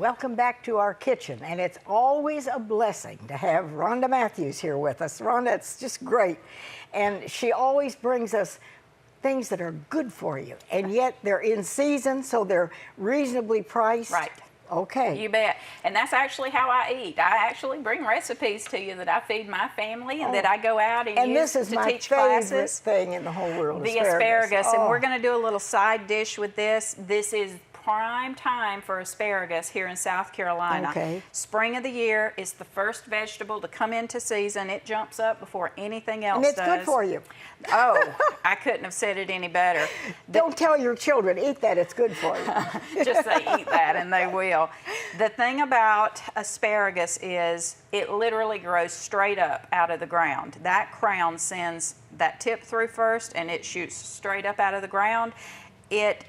welcome back to our kitchen. And it's always a blessing to have Rhonda Matthews here with us. Rhonda, it's just great. And she always brings us things that are good for you, and yet they're in season, so they're reasonably priced. Right. Okay. You bet. And that's actually how I eat. I actually bring recipes to you that I feed my family and that I go out and use this is to my teach favorite classes. thing in the whole world, The asparagus. And we're going to do a little side dish with this. This is prime time for asparagus here in South Carolina. Okay. Spring of the year is the first vegetable to come into season. It jumps up before anything else And it's does. good for you. Oh, I couldn't have said it any better. Don't tell your children, eat that, it's good for you. Just say eat that and they will. The thing about asparagus is it literally grows straight up out of the ground. That crown sends that tip through first and it shoots straight up out of the ground. It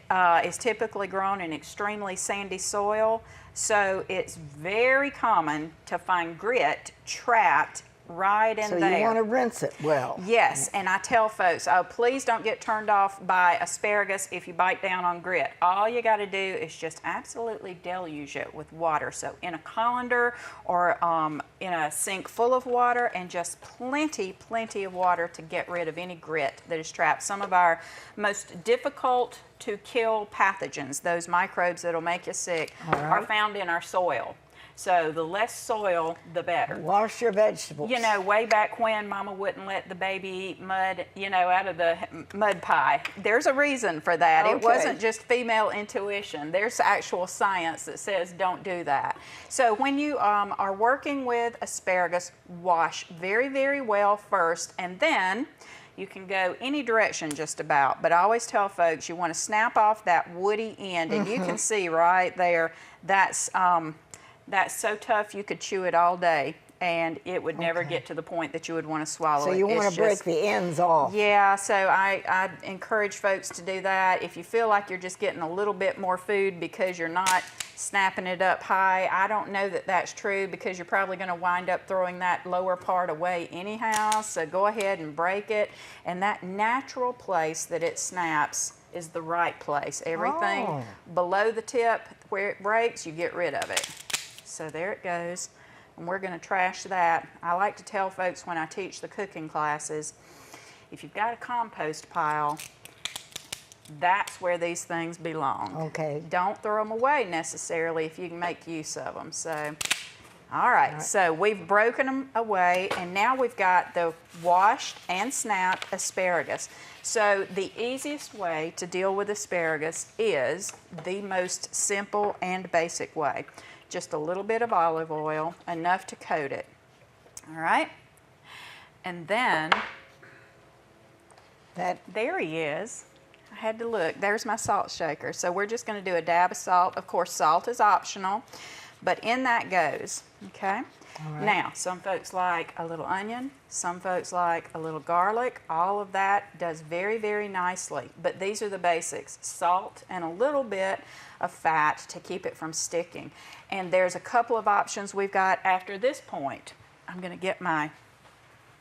is typically grown in extremely sandy soil, so it's very common to find grit trapped right in there. So you want to rinse it well. Yes, and I tell folks, oh, please don't get turned off by asparagus if you bite down on grit. All you got to do is just absolutely deluge it with water. So in a colander or in a sink full of water, and just plenty of water to get rid of any grit that is trapped. Some of our most difficult to kill pathogens, those microbes that'll make you sick, are found in our soil. So the less soil, the better. Wash your vegetables. You know, way back when Mama wouldn't let the baby eat mud, you know, out of the mud pie. There's a reason for that. Okay. It wasn't just female intuition. There's actual science that says don't do that. So when you are working with asparagus, wash very well first, and then you can go any direction just about, but I always tell folks you want to snap off that woody end, and you can see right there, that's so tough you could chew it all day and it would never get to the point that you would want to swallow it. So you want to break the ends off. Yeah, so I encourage folks to do that. If you feel like you're just getting a little bit more food because you're not snapping it up high, I don't know that that's true, because you're probably going to wind up throwing that lower part away anyhow. So go ahead and break it, and that natural place that it snaps is the right place. Everything below the tip where it breaks, you get rid of it. So there it goes, and we're going to trash that. I like to tell folks when I teach the cooking classes, if you've got a compost pile, that's where these things belong. Okay. Don't throw them away necessarily if you can make use of them. So, all right, so we've broken them away, and now we've got the washed and snapped asparagus. So the easiest way to deal with asparagus is the most simple and basic way. Just a little bit of olive oil, enough to coat it. All right? And then, there he is. I had to look. There's my salt shaker. So we're just going to do a dab of salt. Of course, salt is optional, but in that goes, okay? All right. Now, some folks like a little onion. Some folks like a little garlic. All of that does very nicely, but these are the basics. Salt and a little bit of fat to keep it from sticking. And there's a couple of options we've got after this point. I'm going to get my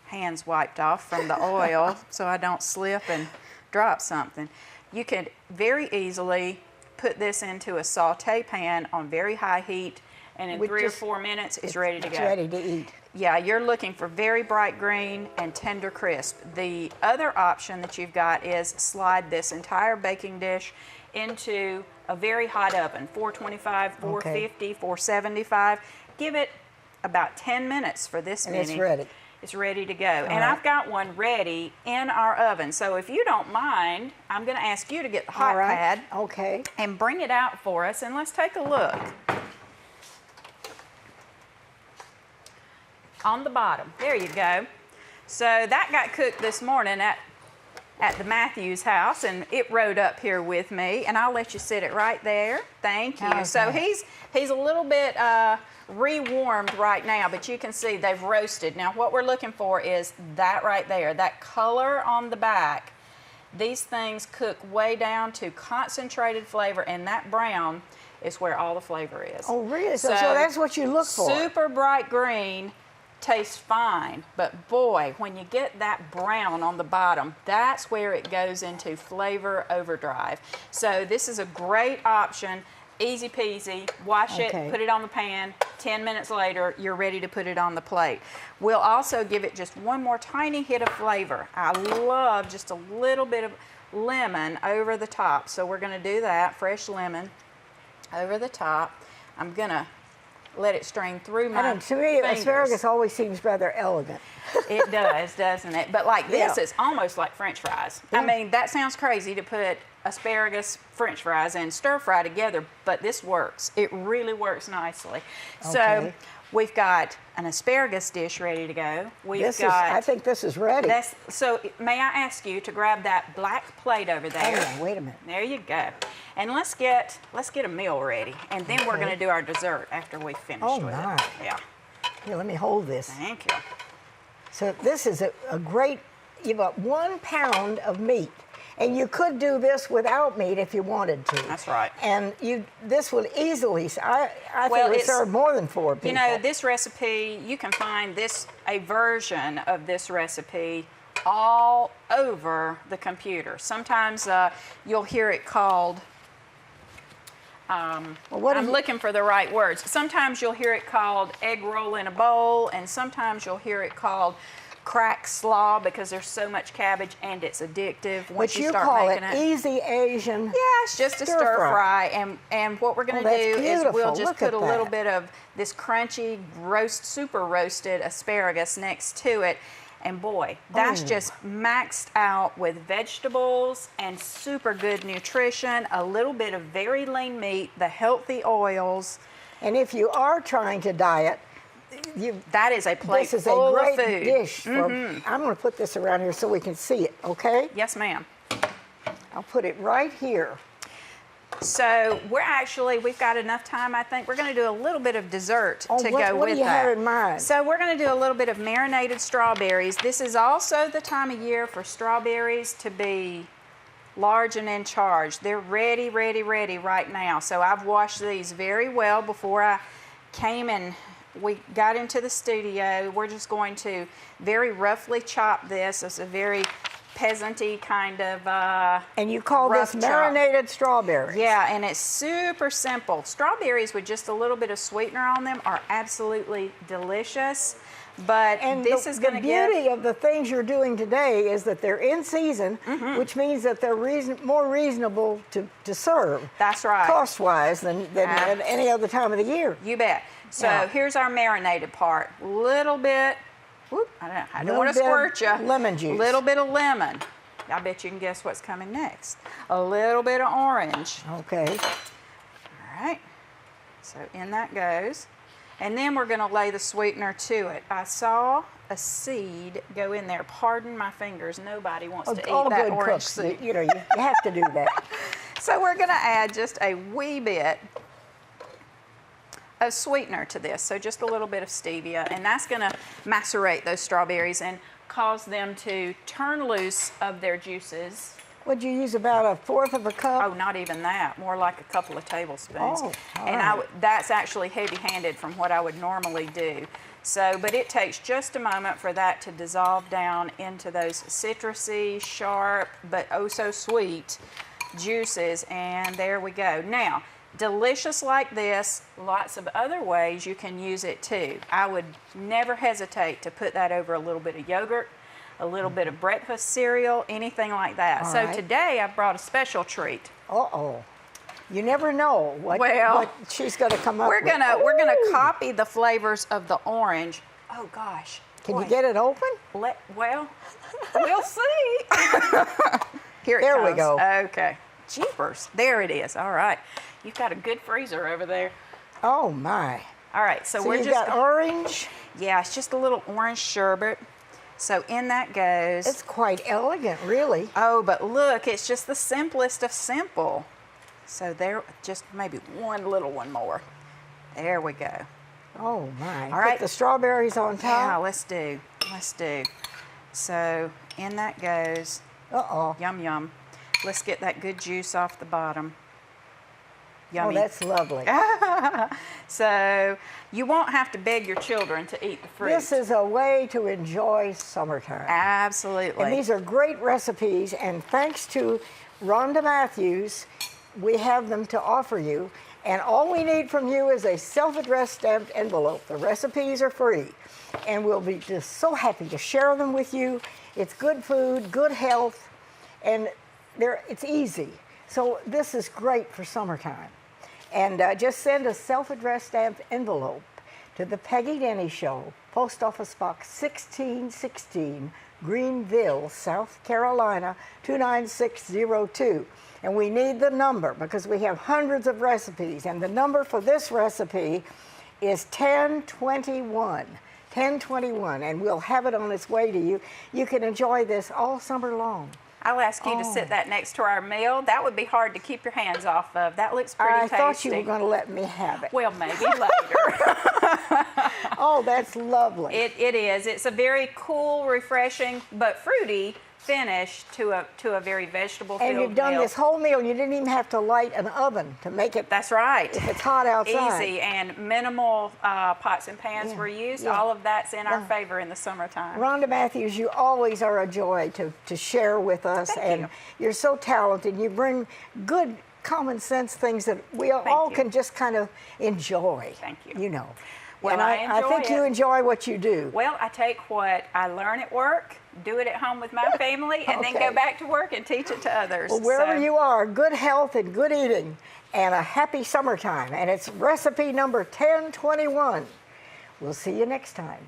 hands wiped off from the oil so I don't slip and drop something. You can very easily put this into a saute pan on very high heat, and in 3 or 4 minutes it's ready to go. It's ready to eat. Yeah, you're looking for very bright green and tender crisp. The other option that you've got is slide this entire baking dish into a very hot oven, 425, 450, 475. Give it about 10 minutes for this mini. And it's ready. It's ready to go. And I've got one ready in our oven. So if you don't mind, I'm going to ask you to get the hot pad. Okay. And bring it out for us, and let's take a look. On the bottom. There you go. So that got cooked this morning at the Matthews house, and it rode up here with me, and I'll let you sit it right there. Thank you. Okay. So he's a little bit re-warmed right now, but you can see they've roasted. Now what we're looking for is that right there, that color on the back. These things cook way down to concentrated flavor, and that brown is where all the flavor is. Oh, really? So that's what you look for. Super bright green tastes fine, but boy, when you get that brown on the bottom, that's where it goes into flavor overdrive. So this is a great option. easy peasy. Wash it, Okay. put it on the pan. 10 minutes later, you're ready to put it on the plate. We'll also give it just one more tiny hit of flavor. I love just a little bit of lemon over the top. So we're going to do that, fresh lemon over the top. I'm going to let it strain through my To me, fingers. asparagus always seems rather elegant. It does, doesn't it? But like this, Yeah. it's almost like French fries. Yeah. I mean, that sounds crazy to put asparagus, French fries, and stir fry together, but this works. It really works nicely. So Okay. we've got an asparagus dish ready to go. I think this is ready. So may I ask you to grab that black plate over there? Hang on, wait a minute. There you go. And let's get a meal ready, and then we're Okay. going to do our dessert after we finish Oh, with my. it. Yeah. Here, let me hold this. Thank you. So this is a great, you've got 1 pound of meat. And you could do this without meat if you wanted to. That's right. And this would easily, I Well, think would it's- serve more than 4 people. You know, this recipe, you can find a version of this recipe all over the computer. Sometimes you'll hear it called, I'm looking for the right words. Sometimes you'll hear it called egg roll in a bowl, and sometimes you'll hear it called crack slaw because there's so much cabbage and it's addictive once But you you start call making it it. easy Asian. Yeah, it's just a Stir stir fry. fry, and what we're going Oh, to that's do is we'll beautiful. just Look put at a little that. bit of this crunchy, super roasted asparagus next to it, and boy, that's Oh. just maxed out with vegetables and super good nutrition, a little bit of very lean meat, the healthy oils. And if you are trying to diet, That is a plate this is a full great of food. dish. I'm going to put this around here so we can see it, okay? Yes, ma'am. I'll put it right here. So we've got enough time, I think. We're going to do a little bit of dessert Oh, to what- go what with do you that. have in mind? So we're going to do a little bit of marinated strawberries. This is also the time of year for strawberries to be large and in charge. They're ready right now. So I've washed these very well before I came and we got into the studio. We're just going to very roughly chop this. It's a very peasant-y kind of And you call this rough chop. marinated strawberries. Yeah, and it's super simple. Strawberries with just a little bit of sweetener on them are absolutely delicious. But And this is going to the give beauty of the things you're doing today is that they're in season, which means that they're more reasonable to serve. That's right. Cost-wise than at any other time of the year. You bet. So Yeah. here's our marinated part. Little bit. Whoop, I don't want to Little squirt bit of you. lemon juice. Little bit of lemon. I bet you can guess what's coming next. A little bit of orange. Okay. All right. So in that goes. And then we're going to lay the sweetener to it. I saw a seed go in there. Pardon my fingers. Nobody wants to All eat that good orange cooks, seed. you have to do that. So we're going to add just a wee bit of sweetener to this. So just a little bit of stevia. And that's going to macerate those strawberries and cause them to turn loose of their juices. Would you use about 1/4 of a cup? Oh, not even that. More like a couple of tablespoons. Oh, all and right. that's actually heavy-handed from what I would normally do. So, but it takes just a moment for that to dissolve down into those citrusy, sharp, but oh so sweet juices. And there we go. Now, delicious like this, lots of other ways you can use it too. I would never hesitate to put that over a little bit of yogurt, a little bit of breakfast cereal, anything like that. All So right. today I brought a special treat. Uh-oh. You never know what she's going to come up We're with. gonna Ooh. copy the flavors of the orange. Oh gosh. Can Boy. you get it open? Well, we'll see. Here it There comes. we go. Okay. Jeepers. There it is. All right. You've got a good freezer over there. Oh, my. All right. So, So we're you've just got orange. yeah, it's just a little orange sherbet. So in that goes. It's quite elegant, really. Oh, but look, it's just the simplest of simple. So there, just maybe one little one more. There we go. Oh, my. All right. Put the strawberries on Yeah, top. let's do. So in that goes. Uh-oh. Yum, yum. Let's get that good juice off the bottom. Oh, Yummy. that's lovely. So you won't have to beg your children to eat the fruit. This is a way to enjoy summertime. Absolutely. And these are great recipes, and thanks to Rhonda Matthews, we have them to offer you. And all we need from you is a self-addressed stamped envelope. The recipes are free. And we'll be just so happy to share them with you. It's good food, good health, and it's easy. So this is great for summertime. And just send a self-addressed stamped envelope to the Peggy Denny Show, Post Office Box 1616, Greenville, South Carolina, 29602. And we need the number because we have hundreds of recipes. And the number for this recipe is 1021. 1021, and we'll have it on its way to you. You can enjoy this all summer long. I'll ask you to sit that next to our meal. That would be hard to keep your hands off of. That looks pretty tasty. I thought you were going to let me have it. Well, maybe later. Oh, that's lovely. It is. It's a very cool, refreshing, but fruity finish to a very vegetable-filled meal. And you've done this whole meal. You didn't even have to light an oven to make it. That's right. If it's hot outside. Easy, and minimal pots and pans were used. Yeah. All of that's in our favor in the summertime. Rhonda Matthews, you always are a joy to share with us. Thank you. You're so talented. You bring good, common sense things that we all can just kind of enjoy. Thank you. You know. Well, and I think you enjoy what you do. Well, I take what I learn at work, do it at home with my family, and then go back to work and teach it to others. Well, wherever you are, good health and good eating and a happy summertime. And it's recipe number 1021. We'll see you next time.